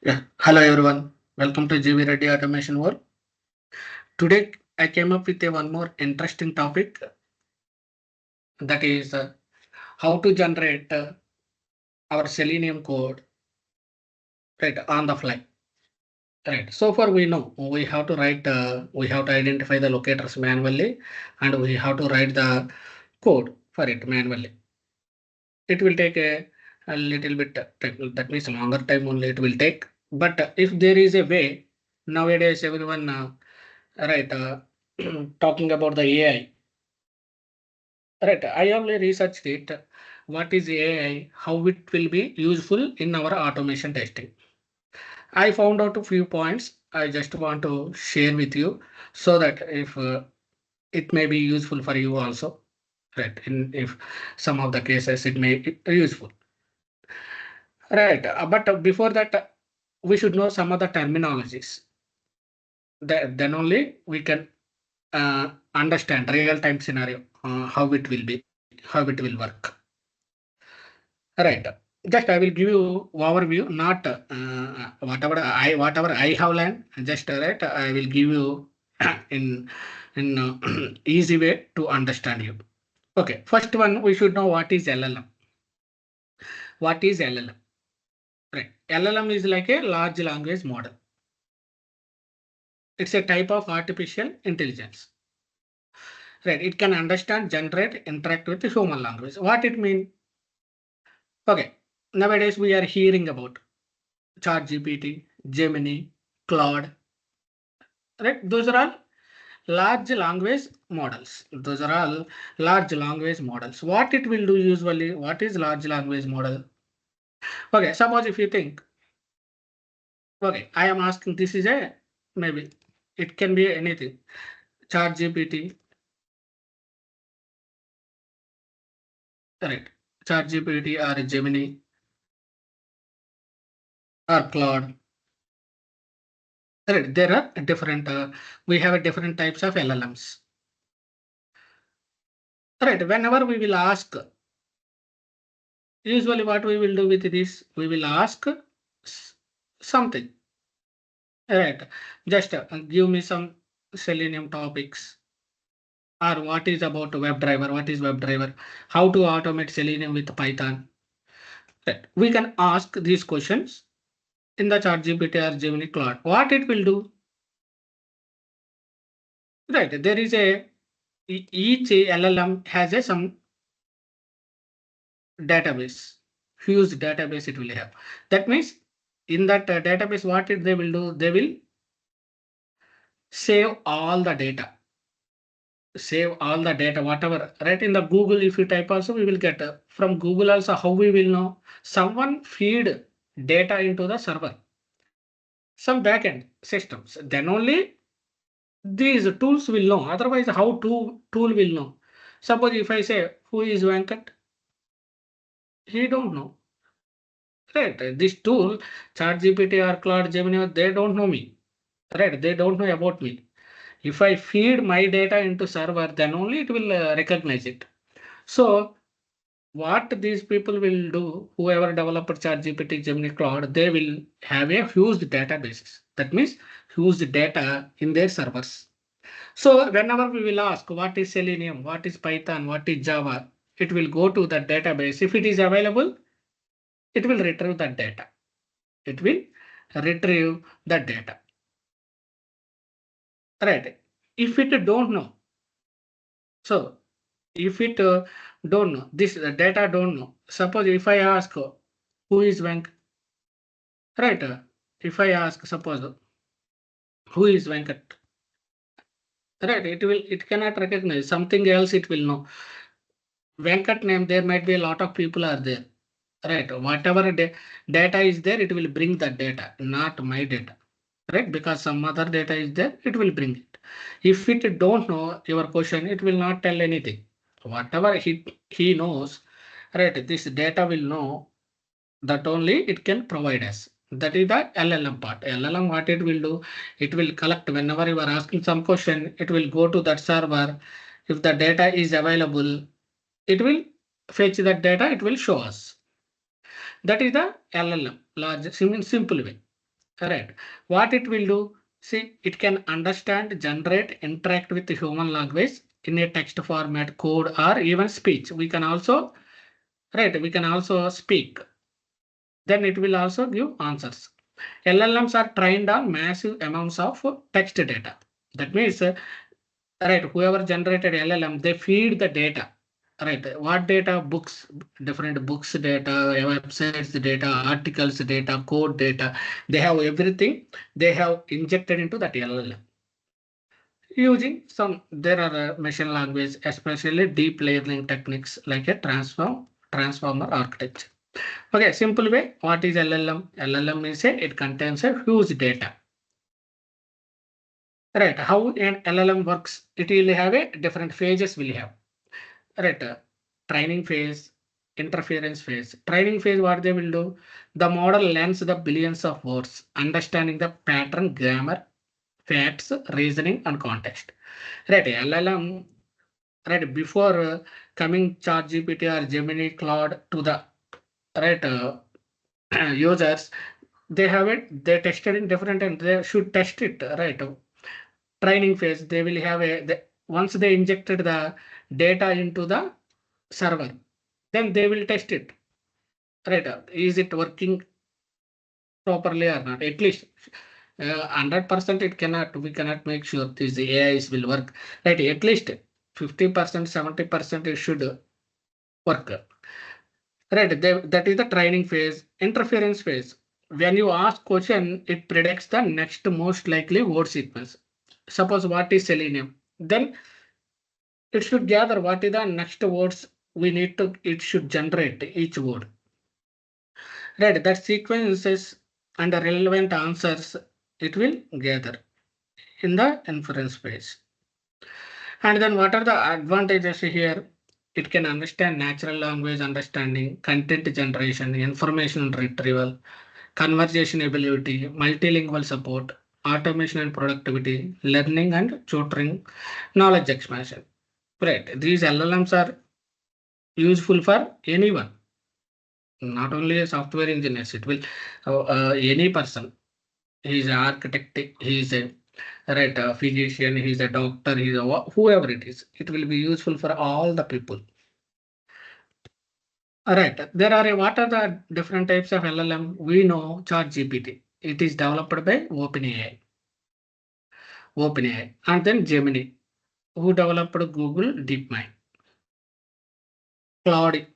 Yeah. Hello everyone. Welcome to GV Reddy Automation World. Today I came up with one more interesting topic, that is how to generate our Selenium code right on the fly. Right. So far we know we have to write we have to identify the locators manually, and we have to write the code for it manually. It will take a little bit time, that means longer time only it will take. But if there is a way, nowadays everyone right talking about the AI. Right, I only researched it. What is AI? How it will be useful in our automation testing? I found out a few points. I just want to share with you so that if it may be useful for you also. Right, if some of the cases it may be useful. Right, but before that, we should know some of the terminologies. Then only we can understand real time scenario, how it will be, how it will work. Right. Just I will give you overview, not whatever I have learned. Just right, I will give you in easy way to understand you. Okay. First one, we should know what is LLM. What is LLM? Right. LLM is like a large language model. It's a type of artificial intelligence. Right. It can understand, generate, interact with the human language. What it mean? Okay. Nowadays we are hearing about ChatGPT, Gemini, Claude. Right? Those are all large language models. Those are all large language models. What it will do usually? What is large language model? Okay, suppose if you think, okay, I am asking, this is a maybe it can be anything. ChatGPT, right? ChatGPT or Gemini or Claude. Right, there are different. We have a different types of LLMs. Right, whenever we will ask, usually what we will do with this, we will ask something. Right. Just give me some Selenium topics, or what is about WebDriver? What is WebDriver? How to automate Selenium with Python? Right. We can ask these questions in the ChatGPT or Gemini Claude. What it will do? Right. There is each LLM has some database, huge database it will have. That means in that database, what they will do? They will save all the data. Save all the data, whatever, right? In the Google, if you type also, we will get from Google also. How we will know? Someone feed data into the server, some backend systems. Then only these tools will know. Otherwise, how tool will know? Suppose if I say, who is Venkat? He don't know. Right? This tool, ChatGPT or Claude Gemini, they don't know me. Right? They don't know about me. If I feed my data into server, then only it will recognize it. So what these people will do, whoever developed ChatGPT, Gemini, Claude, they will have a huge databases. That means huge data in their servers. So whenever we will ask what is Selenium, what is Python, what is Java, it will go to that database. If it is available, it will retrieve that data. It will retrieve that data. Right. If it don't know, so if it don't know, this data don't know. Suppose if I ask who is Venk, right? If I ask, suppose who is Venkat, right? It cannot recognize something else. It will know Venkat name. There might be a lot of people are there, right? Whatever data is there, it will bring that data, not my data, right? Because some other data is there, it will bring it. If it don't know your question, it will not tell anything. Whatever he knows, right? This data will know that only it can provide us. That is the LLM part. LLM, what it will do, it will collect whenever you are asking some question, it will go to that server. If the data is available, it will fetch that data, it will show us. That is the LLM, large, simple way. Right. What it will do? See, it can understand, generate, interact with the human language in a text format, code, or even speech. We can also, right, we can also speak. Then it will also give answers. LLMs are trained on massive amounts of text data. That means, right, whoever generated LLM, they feed the data. Right, what data? Books, different books data, websites data, articles data, code data. They have everything. They have injected into that LLM. Using some, there are machine language, especially deep learning techniques like a transformer architecture. Okay, simple way, what is LLM? LLM is it contains a huge data. Right, how an LLM works? It will have a different phases will have. Right, training phase, interference phase. Training phase, what they will do? The model learns the billions of words, understanding the pattern, grammar, facts, reasoning, and context. Right, LLM, right, before coming ChatGPT or Gemini, Claude to the right users, they have it, they tested in different and they should test it, right? Training phase, they will have once they injected the data into the server, then they will test it, right? Is it working properly or not? At least 100% it cannot, we cannot make sure this AIs will work, right? At least 50%, 70% it should work. Right, that is the training phase. Interference phase. When you ask question, it predicts the next most likely word sequence. Suppose what is selenium, then it should gather what is the next words we need to, it should generate each word. Right, that sequences and the relevant answers it will gather in the inference phase. And then what are the advantages here? It can understand natural language understanding, content generation, information retrieval, conversation ability, multilingual support, automation and productivity, learning and tutoring, knowledge expansion. Right. These LLMs are useful for anyone, not only a software engineers. It will any person. He is an architect. He is a right physician. He is a doctor. He is a whoever it is. It will be useful for all the people. All right. There are what are the different types of LLM? We know ChatGPT. It is developed by OpenAI. And then Gemini, who developed Google DeepMind. Claude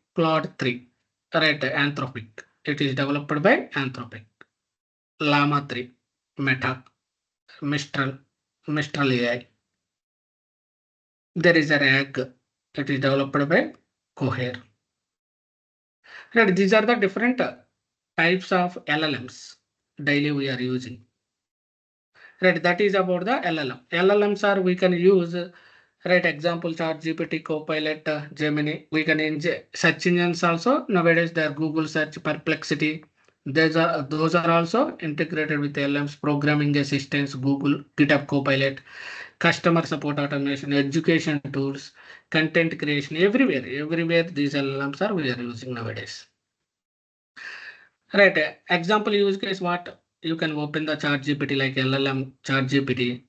3, right? Anthropic. It is developed by Anthropic. Llama 3, Meta, Mistral, Mistral AI. There is a RAG. It is developed by Cohere. Right, these are the different types of LLMs daily we are using. Right, that is about the LLM. LLMs are we can use, right? Example, ChatGPT, Copilot, Gemini. We can search engines also. Nowadays, there are Google search, Perplexity. Those are also integrated with LLMs, programming assistance, Google, GitHub Copilot, customer support automation, education tools, content creation. Everywhere these LLMs are we are using nowadays. Right. Example use case, what you can open the ChatGPT like LLM ChatGPT.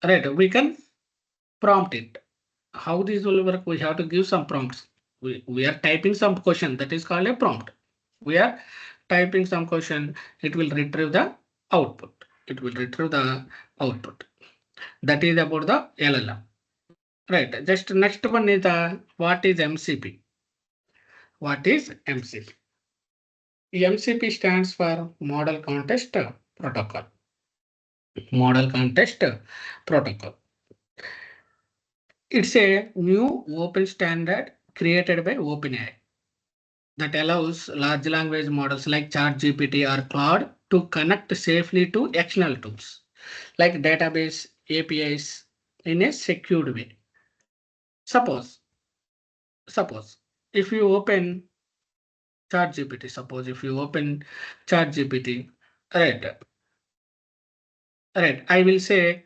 Right. We can prompt it. How this will work? We have to give some prompts. We are typing some question, that is called a prompt. We are typing some question. It will retrieve the output. That is about the LLM. Right. Just next one is the what is MCP? What is MCP? MCP stands for Model Context Protocol. Model Context Protocol. It's a new open standard created by OpenAI that allows large language models like ChatGPT or Claude to connect safely to external tools like database APIs in a secured way. Suppose if you open ChatGPT, right, I will say,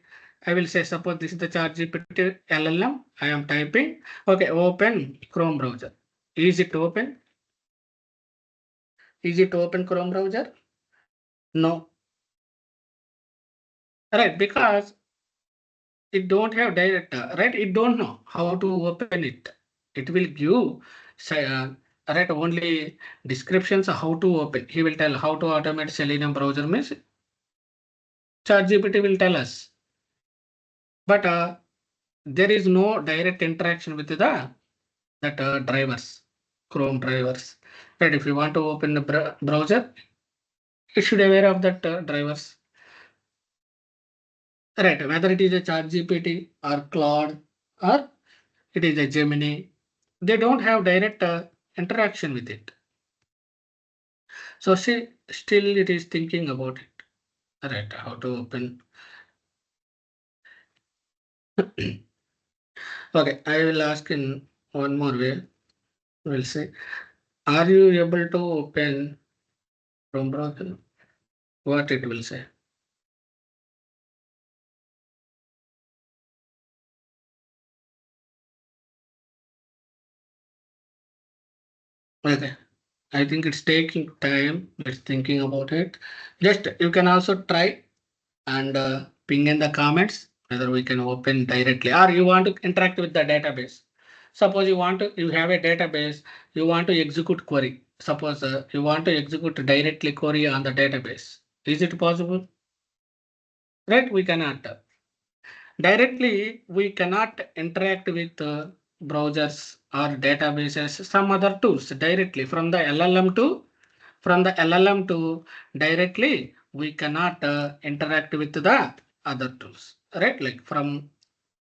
suppose this is the ChatGPT LLM. I am typing. Okay, open Chrome browser. Is it open? Chrome browser? No. right? Because it don't have direct, right? It don't know how to open it. It will give, right, only descriptions how to open. He will tell how to automate Selenium browser means ChatGPT will tell us. But there is no direct interaction with the that drivers, Chrome drivers. Right, if you want to open the browser, you should be aware of that drivers. Right, whether it is a ChatGPT or Claude or it is a Gemini, they don't have direct interaction with it. So she still it is thinking about it. Right, how to open. Okay, I will ask in one more way. We'll say, are you able to open Chrome browser? What it will say? Okay, I think it's taking time. It's thinking about it. Just you can also try and ping in the comments whether we can open directly or you want to interact with the database. Suppose you have a database, you want to execute query. Suppose you want to execute directly query on the database. Is it possible? Right? We cannot. Directly, we cannot interact with browsers or databases, some other tools directly from the LLM to directly we cannot interact with the other tools, right? Like from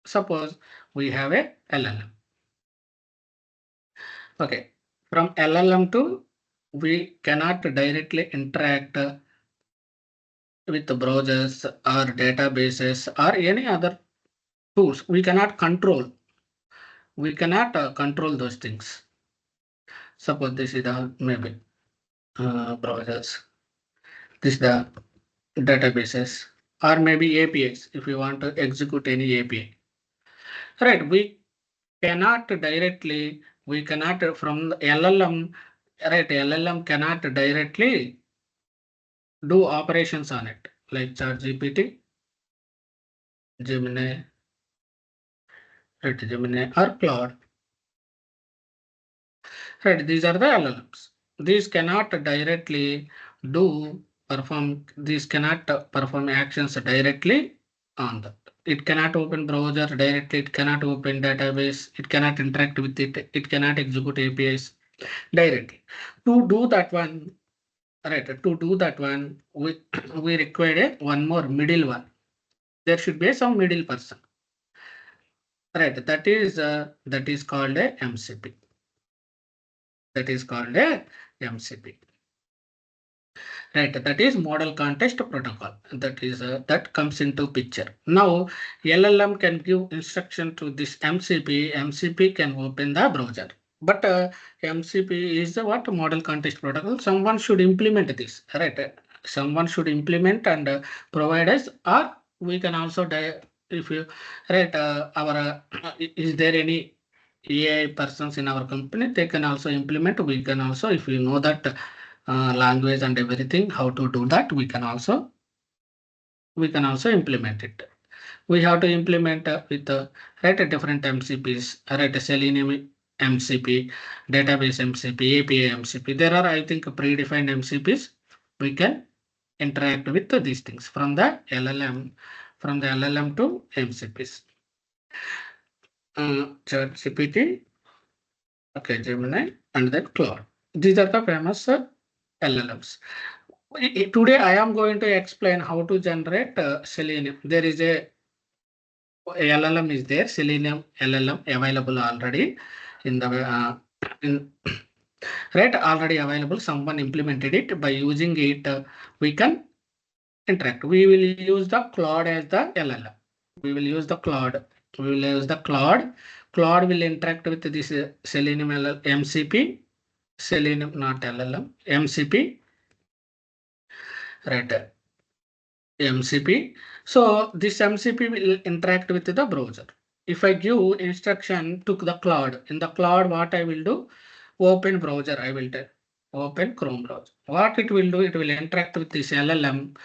suppose we have a LLM. Okay, from LLM to we cannot directly interact with the browsers or databases or any other tools. We cannot control. We cannot control those things. Suppose this is the maybe browsers. This is the databases or maybe APIs if you want to execute any API. Right, we cannot directly, we cannot from the LLM, right, LLM cannot directly do operations on it like ChatGPT, Gemini, right, Gemini or Claude. Right, these are the LLMs. These cannot directly these cannot perform actions directly on that. It cannot open browser directly, it cannot open database, it cannot interact with it, it cannot execute APIs directly. To do that one, right, to do that one, we require one more middle one. There should be some middle person. Right, that is called a MCP. That is called a MCP. Right, that is model context protocol. That is that comes into picture. Now LLM can give instruction to this MCP. MCP can open the browser. But MCP is the what model context protocol. Someone should implement this, right? Someone should implement and provide us, or we can also if you right our is there any AI persons in our company? They can also implement. We can also, if you know that language and everything, how to do that, we can also implement it. We have to implement with right different MCPs, right? Selenium MCP, database MCP, API MCP. There are, I think, predefined MCPs. We can interact with these things from the LLM, to MCPs. ChatGPT, okay, Gemini, and then Claude. These are the famous LLMs. Today I am going to explain how to generate Selenium. There is a LLM is there, Selenium LLM available already in the in right, already available. Someone implemented it. By using it, we can interact. We will use the Claude as the LLM. We will use the Claude. We will use the Claude. Claude will interact with this Selenium MCP. Selenium, not LLM, MCP. Right. MCP. So this MCP will interact with the browser. If I give instruction to the Claude, in the Claude, what I will do? Open browser, I will tell. Open Chrome browser. What it will do? It will interact with this LLM.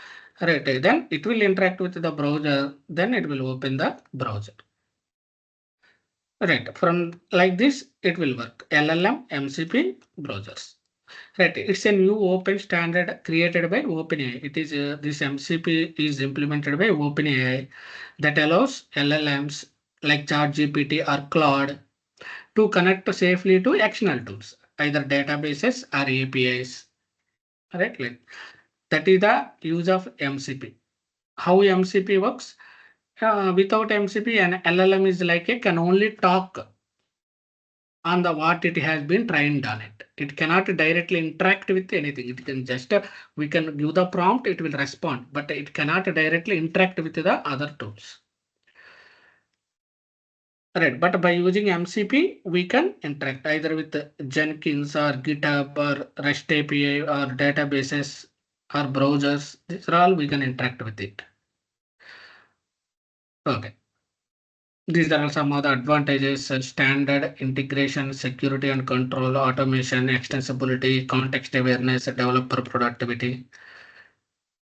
Right, then it will interact with the browser, then it will open the browser. Right, from like this, it will work. LLM, MCP, browsers. Right, it's a new open standard created by OpenAI. It is this MCP is implemented by OpenAI that allows LLMs like ChatGPT or Claude to connect safely to external tools, either databases or APIs. Right, like that is the use of MCP. How MCP works? Without MCP, an LLM is like it can only talk on the what it has been trained on it. It cannot directly interact with anything. It can just we can give the prompt, it will respond, but it cannot directly interact with the other tools. Right, but by using MCP, we can interact either with Jenkins or GitHub or REST API or databases or browsers. These are all we can interact with it. Okay. These are some of the advantages: standard integration, security and control, automation, extensibility, context awareness, developer productivity.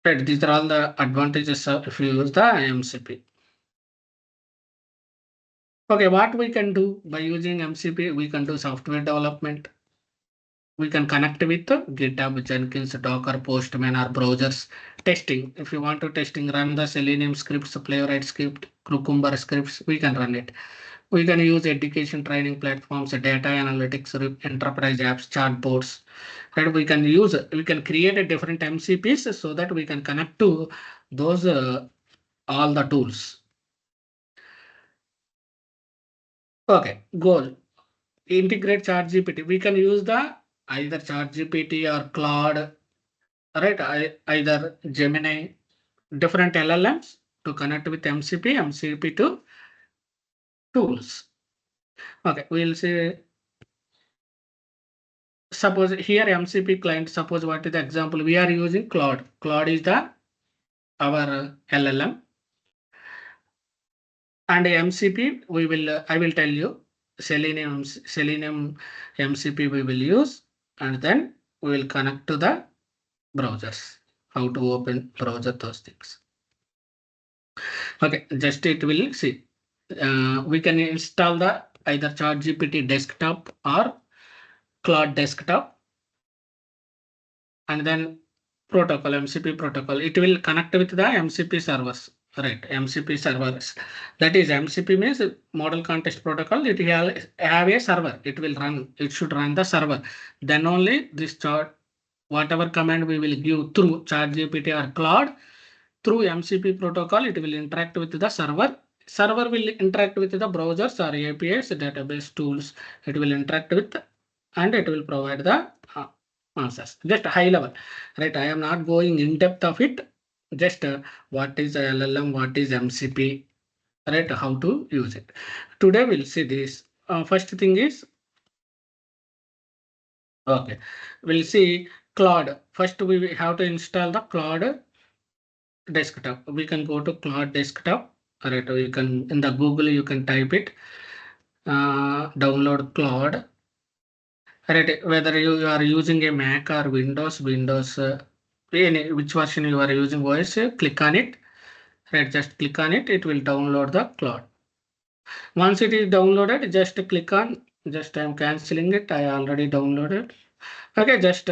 Right, these are all the advantages if you use the MCP. Okay, what we can do by using MCP? We can do software development. We can connect with GitHub, Jenkins, Docker, Postman, or browsers. Testing. If you want to testing, run the Selenium scripts, Playwright script, Cucumber scripts. We can run it. We can use education training platforms, data analytics, enterprise apps, chatbots. Right? We can create a different MCPs so that we can connect to those all the tools. Okay, goal. Integrate ChatGPT. We can use the either ChatGPT or Claude, right? Either Gemini, different LLMs to connect with MCP to tools. Okay, we'll see. Suppose here MCP client, suppose what is the example? We are using Claude. Claude is the our LLM. And MCP, I will tell you, Selenium MCP we will use, and then we will connect to the browsers. How to open browser, those things. Okay, just it will see. We can install the either ChatGPT desktop or Claude desktop, and then protocol, MCP protocol. It will connect with the MCP servers. Right, MCP servers. That is MCP means model context protocol. It will have a server. It will run. It should run the server. Then only this chart, whatever command we will give through ChatGPT or Claude, through MCP protocol, it will interact with the server. Server will interact with the browsers or APIs, database tools. It will interact with, and it will provide the answers. Just high level, right? I am not going in depth of it. Just what is LLM, what is MCP, right? How to use it. Today we'll see this. First thing is, okay, we'll see Claude. First we have to install the Claude desktop. We can go to Claude desktop. Right, you can in the Google you can type it. Download Claude. Right, whether you are using a Mac or Windows, which version you are using OS, click on it. Right, just click on it. It will download the Claude. Once it is downloaded, just click on. Just I'm canceling it. I already downloaded. Okay, just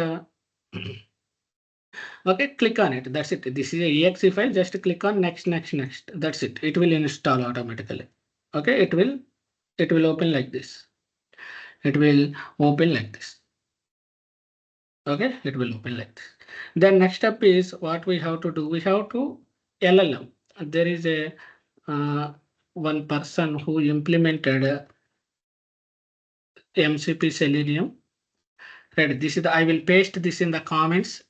okay, click on it. That's it. This is a exe file. Just click on next. That's it. It will install automatically. Okay, it will open like this. It will open like this. Okay, it will open like this. Then next step is what we have to do. We have to LLM. There is a one person who implemented MCP Selenium. Right, this is I will paste this in the comments.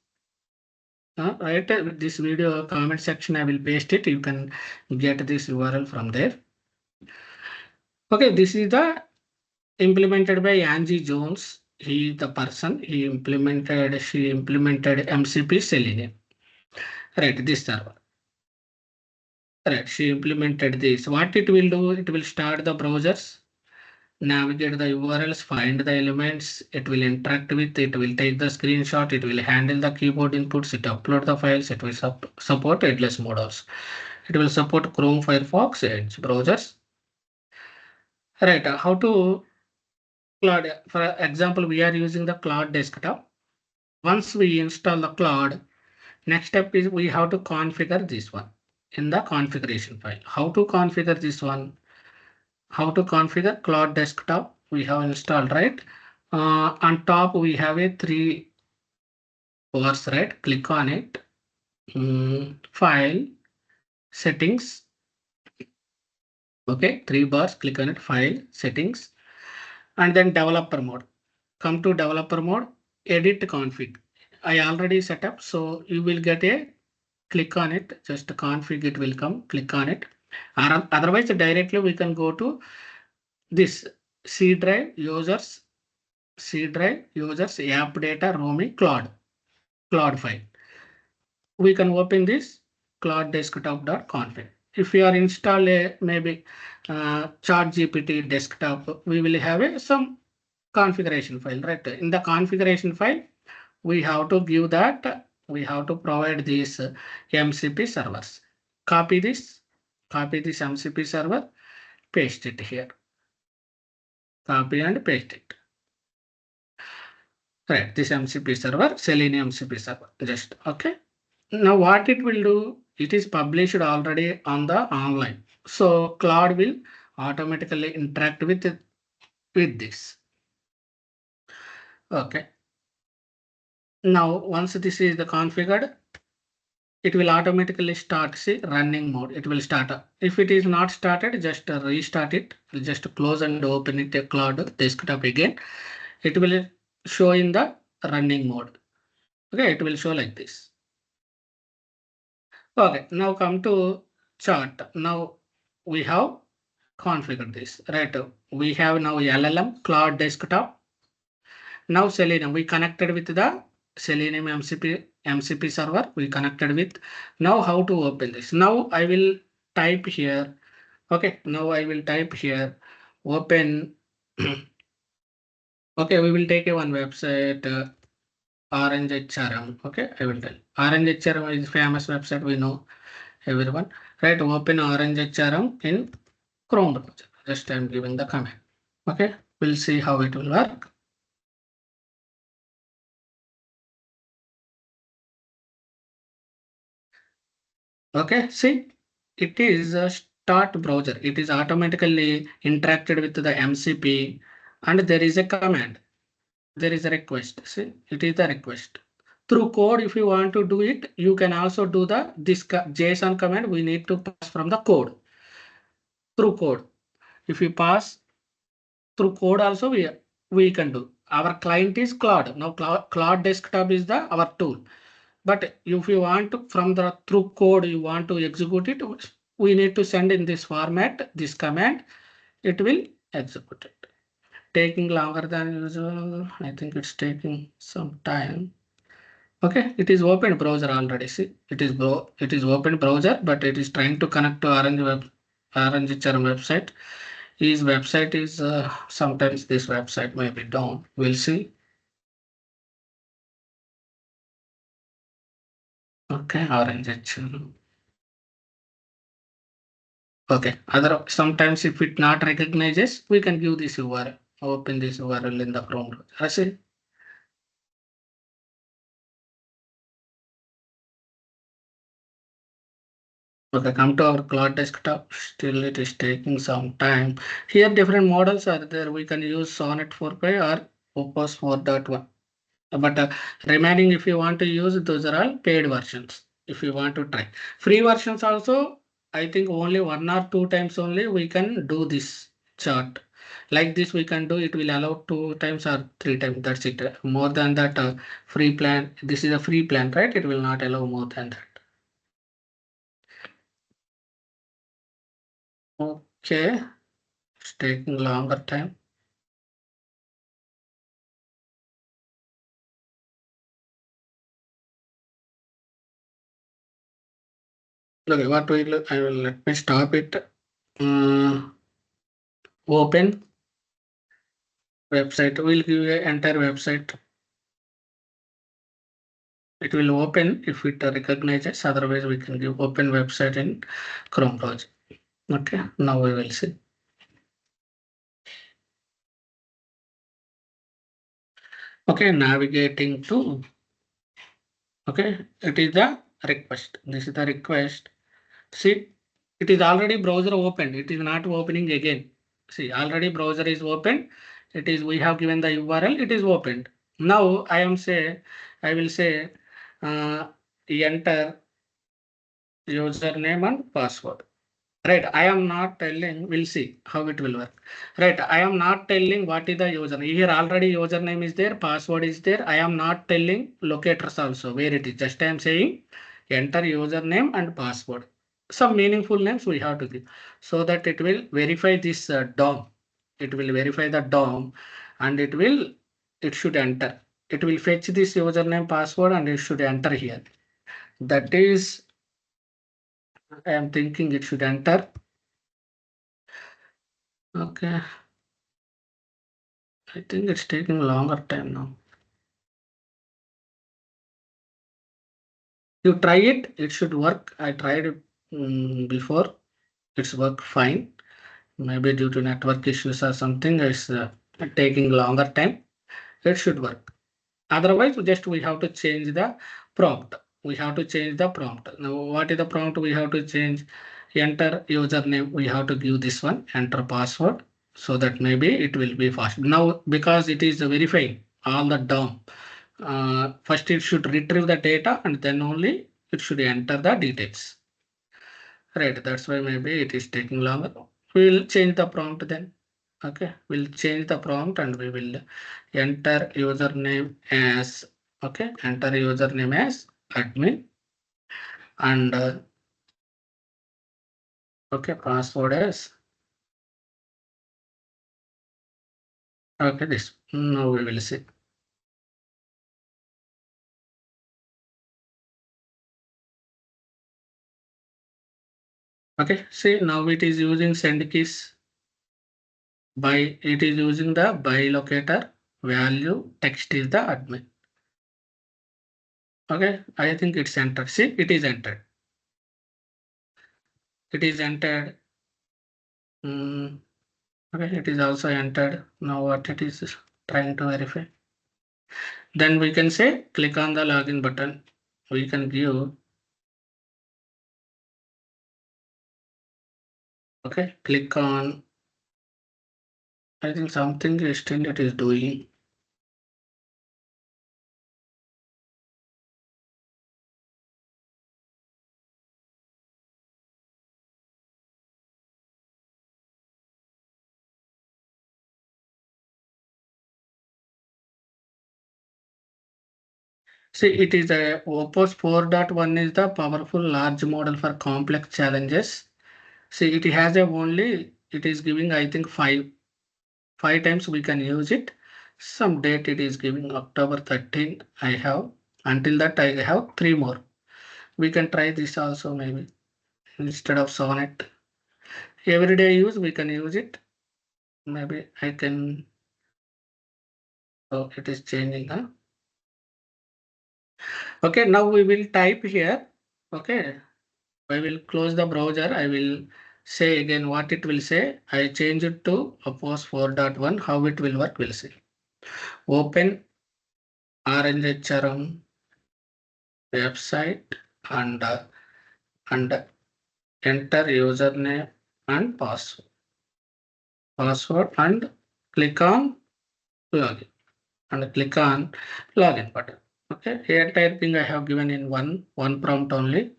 Right, this video comment section I will paste it. You can get this URL from there. Okay, this is the implemented by Angie Jones. He is the person. She implemented MCP Selenium. Right, this server. Right, she implemented this. What it will do? It will start the browsers. navigate the URLs, find the elements, it will interact with, it will take the screenshot, it will handle the keyboard inputs, it upload the files, it will support headless mode also. It will support Chrome, Firefox, Edge browsers. Right, how to Claude, for example, we are using the Claude desktop. Once we install the Claude, next step is we have to configure this one in the configuration file. How to configure this one? How to configure Claude desktop? We have installed, right? On top, we have a 3 bars, right? Click on it. File, settings. Okay, 3 bars, click on it, file, settings, and then developer mode. Come to developer mode, edit config. I already set up, so you will get a click on it, just config, it will come, click on it. Or otherwise, directly we can go to this C drive users, app data roaming Claude file. We can open this Claude desktop.config. If you are install a maybe ChatGPT desktop, we will have some configuration file, right? In the configuration file, we have to give that, we have to provide these MCP servers. Copy this MCP server, paste it here. Copy and paste it. Right, this MCP server, Selenium MCP server, just okay. Now what it will do, it is published already on the online. So Claude will automatically interact with this. Okay. Now once this is the configured, it will automatically start running mode. It will start. If it is not started, just restart it. Just close and open it a Claude desktop again. It will show in the running mode. Okay, it will show like this. Okay, now come to chart. Now we have configured this, right? We have now LLM Claude desktop. Now Selenium, we connected with the Selenium MCP server. We connected with. Now how to open this? Now I will type here. Okay, now I will type here. Open. Okay, we will take a one website. Orange HRM. Okay, I will tell. Orange HRM is famous website. We know everyone. Right, open Orange HRM in Chrome browser. Just I'm giving the command. Okay, we'll see how it will work. Okay, see, it is a start browser. It is automatically interacted with the MCP, and there is a command. There is a request. See, it is the request. Through code, if you want to do it, you can also do this JSON command. We need to pass from the code. Through code. If you pass through code also, we can do. Our client is Claude. Now Claude desktop is our tool. But if you want to, from the through code, you want to execute it, we need to send in this format, this command, it will execute it. Taking longer than usual. I think it's taking some time. Okay, it is open browser already. See, it is open browser, but it is trying to connect to Orange HRM website. His website is sometimes this website may be down. We'll see. Okay, Orange HRM. Okay, sometimes if it not recognizes, we can give this URL. Open this URL in the Chrome browser. I see. Okay, come to our Claude desktop. Still, it is taking some time. Here, different models are there. We can use Sonnet 4.5 or Opus 4.1. But remaining, if you want to use, those are all paid versions. If you want to try free versions, also, I think only 1 or 2 times only we can do this chart. Like this, we can do it. Will allow 2 times or 3 times. That's it. More than that, free plan. This is a free plan, right? It will not allow more than that. Okay, it's taking longer time. Okay, what will I will let me stop it. Open website. We'll give a entire website. It will open if it recognizes, otherwise we can give open website in Chrome browser. Okay, now we will see. Okay, navigating to, okay, it is the request. This is the request. See, it is already browser open. It is not opening again. See, already browser is open. It is, we have given the URL, it is opened. Now I will say, enter username and password. Right, I am not telling, we'll see how it will work. Right, I am not telling what is the username. Here already username is there, password is there. I am not telling locators also where it is. Just I am saying enter username and password. Some meaningful names we have to give so that it will verify this DOM. It will verify the DOM and it should enter. It will fetch this username password and it should enter here. That is, I am thinking it should enter. Okay. I think it's taking longer time now. You try it, it should work. I tried it before, it's worked fine. Maybe due to network issues or something, it's taking longer time. It should work. Otherwise, just we have to change the prompt. We have to change the prompt. Now, what is the prompt we have to change? Enter username. We have to give this one. Enter password, so that maybe it will be fast. Now, because it is verifying all the DOM. First it should retrieve the data and then only it should enter the details. Right, that's why maybe it is taking longer. We'll change the prompt then. Okay, we'll change the prompt and we will enter username as, okay, enter username as admin and okay, password as, okay, this. Now we will see. Okay, see, now it is using send keys. By it is using the by locator value text is the admin. Okay, I think it's entered. See, it is entered. It is entered. Okay, it is also entered. Now what it is trying to verify. Then we can say click on the login button. We can give. Okay, click on. I think something is still it is doing. See, it is a Opus 4.1 is the powerful large model for complex challenges. See, it has a only, it is giving, I think, five times we can use it. Some date it is giving October 13. I have, until that I have 3 more. We can try this also maybe instead of Sonnet. Everyday use, we can use it. Maybe I can, oh, it is changing, huh? Okay, now we will type here. Okay, I will close the browser. I will say again what it will say. I change it to Opus 4.1. How it will work, we'll see. Open RNHRM website and enter username and password and click on login and click on login button. Okay, here entire thing I have given in one prompt only.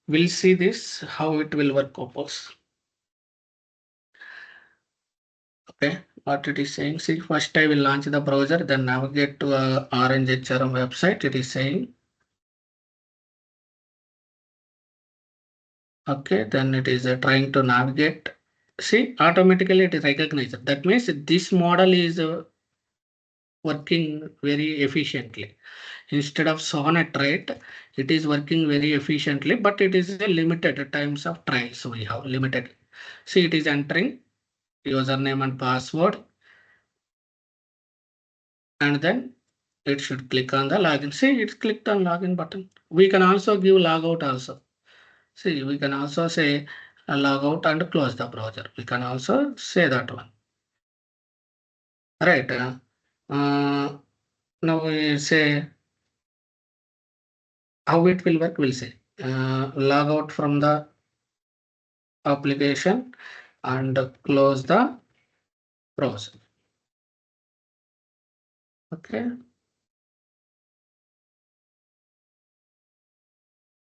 We'll see this how it will work, Opus. Okay, what it is saying. See, first I will launch the browser, then navigate to a Orange HRM website. It is saying. Okay, then it is trying to navigate. See, automatically it is recognized. That means this model is working very efficiently. Instead of Sonnet, right? It is working very efficiently, but it is a limited times of trials. We have limited. See, it is entering username and password. and then it should click on the login. See, it's clicked on login button. We can also give logout also. See, we can also say logout and close the browser. We can also say that one. Right. Now we say how it will work. We'll say log out from the application and close the browser. Okay.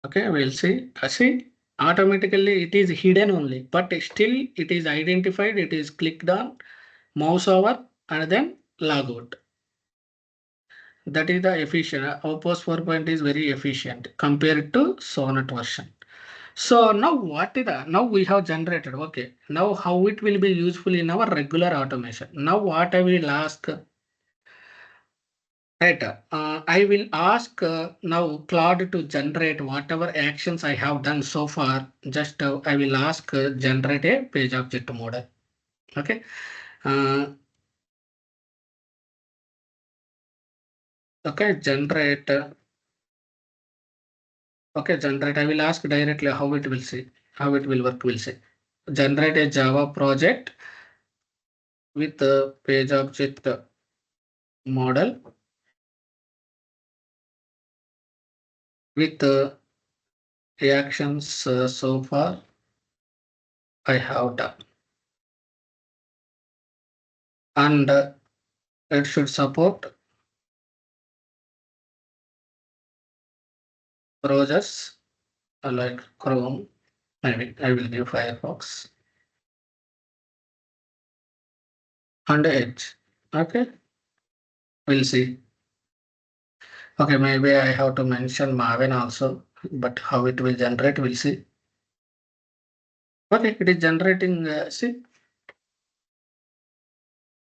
Okay, we'll see. See, automatically it is hidden only, but still it is identified. It is clicked on, mouse over, and then log out. That is the efficient. Outpost 4.0 is very efficient compared to Sonnet version. So now what is the, now we have generated. Okay, now how it will be useful in our regular automation. Now what I will ask. Right. I will ask now Claude to generate whatever actions I have done so far. Just I will ask generate a page object model. Okay. Okay. Generate. Okay. Generate. I will ask directly how it will see. How it will work. Will say. Generate a Java project with a page object model with actions so far I have done, and it should support browsers like Chrome. Maybe I will give Firefox and Edge. Okay, we'll see. Okay, maybe I have to mention Maven also, but how it will generate, we'll see. Okay, it is generating, see,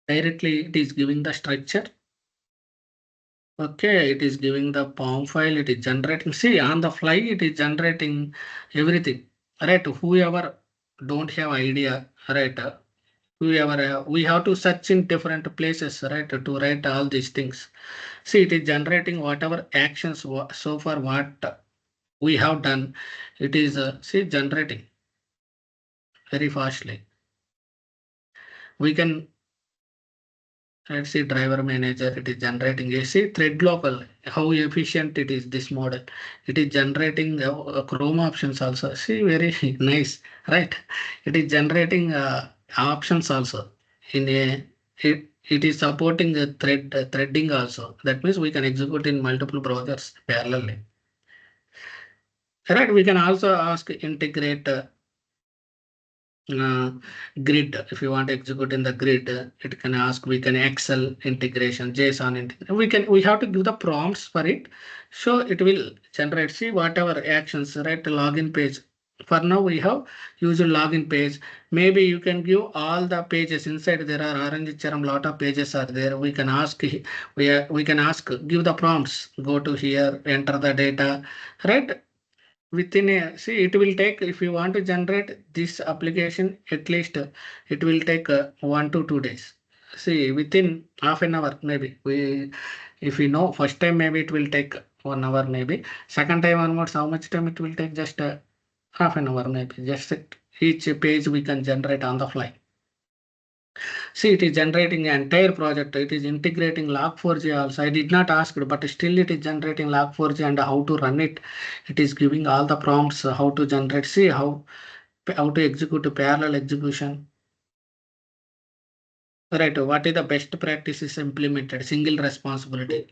directly it is giving the structure. Okay, it is giving the POM file, it is generating. See, on the fly, it is generating everything. Right, whoever don't have idea, right, whoever, we have to search in different places, right, to write all these things. See, it is generating whatever actions so far what we have done. It is see generating very fastly. We can, let's see, driver manager. It is generating. You see thread local. How efficient it is. This model. It is generating Chrome options also. See, very nice, right? It is generating options also in a. It is supporting the threading also. That means we can execute in multiple browsers parallelly. Right, we can also ask integrate uh, grid. If you want to execute in the grid, it can ask. We can Excel integration, JSON integration. We have to give the prompts for it, so it will generate. See whatever actions. Right, login page. For now, we have used login page. Maybe you can give all the pages inside. There are orange charam, lot of pages are there. We can ask. We can ask. Give the prompts. Go to here. Enter the data. Right, within a, see, it will take, if you want to generate this application, at least it will take 1 to 2 days. See, within half an hour maybe. We, if we know first time, maybe it will take 1 hour, maybe second time onwards how much time it will take, just half an hour maybe. Just each page we can generate on the fly. See, it is generating the entire project. It is integrating log4j also. I did not ask, but still it is generating log4j and how to run it. It is giving all the prompts, how to generate. See how to execute a parallel execution. Right. What is the best practices implemented? Single responsibility,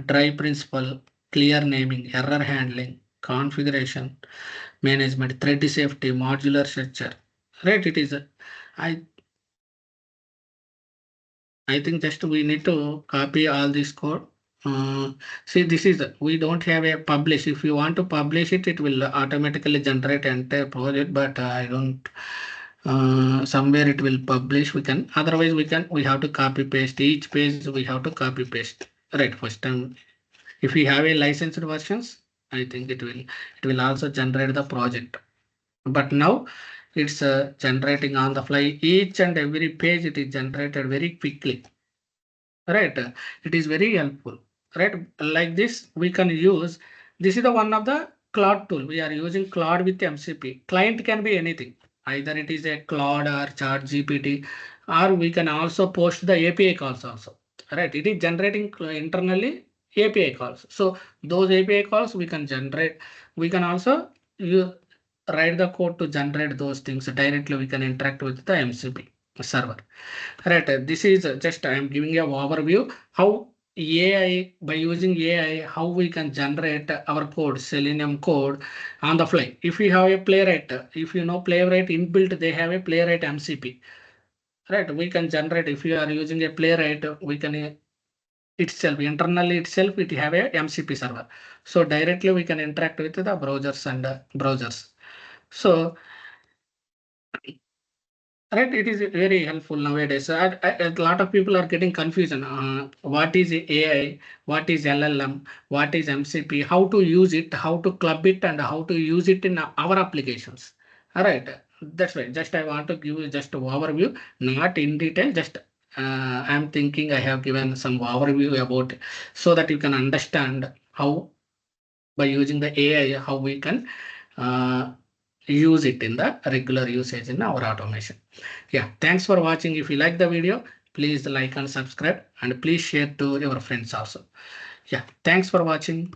dry principle, clear naming, error handling, configuration management, thread safety, modular structure. Right. It is. I I think just we need to copy all this code. See, this is, we don't have a publish. If you want to publish it, it will automatically generate entire project, but I don't, somewhere it will publish. We can, otherwise we have to copy paste each page. We have to copy paste. Right. First time, if we have a licensed versions, I think it will also generate the project. But now it's generating on the fly. Each and every page it is generated very quickly. right? It is very helpful, right? Like this, we can use, this is the one of the Claude tool. We are using Claude with MCP. Client can be anything. Either it is a Claude or Chat GPT, or we can also post the API calls also, right? It is generating internally API calls. So those API calls we can generate. We can also use, write the code to generate those things directly. We can interact with the MCP server. Right, this is just I am giving a overview how AI, by using AI, how we can generate our code, Selenium code on the fly. If we have a playwright, if you know playwright inbuilt, they have a playwright MCP. Right, we can generate, if you are using a playwright, we can itself internally itself it have a MCP server. So directly we can interact with the browsers and browsers. So right, it is very helpful nowadays. A lot of people are getting confusion. What is AI? What is LLM? What is MCP? How to use it? How to club it? And how to use it in our applications? All right, that's right. Just I want to give you just an overview, not in detail. Just I'm thinking I have given some overview about it so that you can understand how by using the AI how we can uh, use it in the regular usage in our automation. Yeah, thanks for watching. If you like the video, please like and subscribe, and please share to your friends also. Yeah, thanks for watching.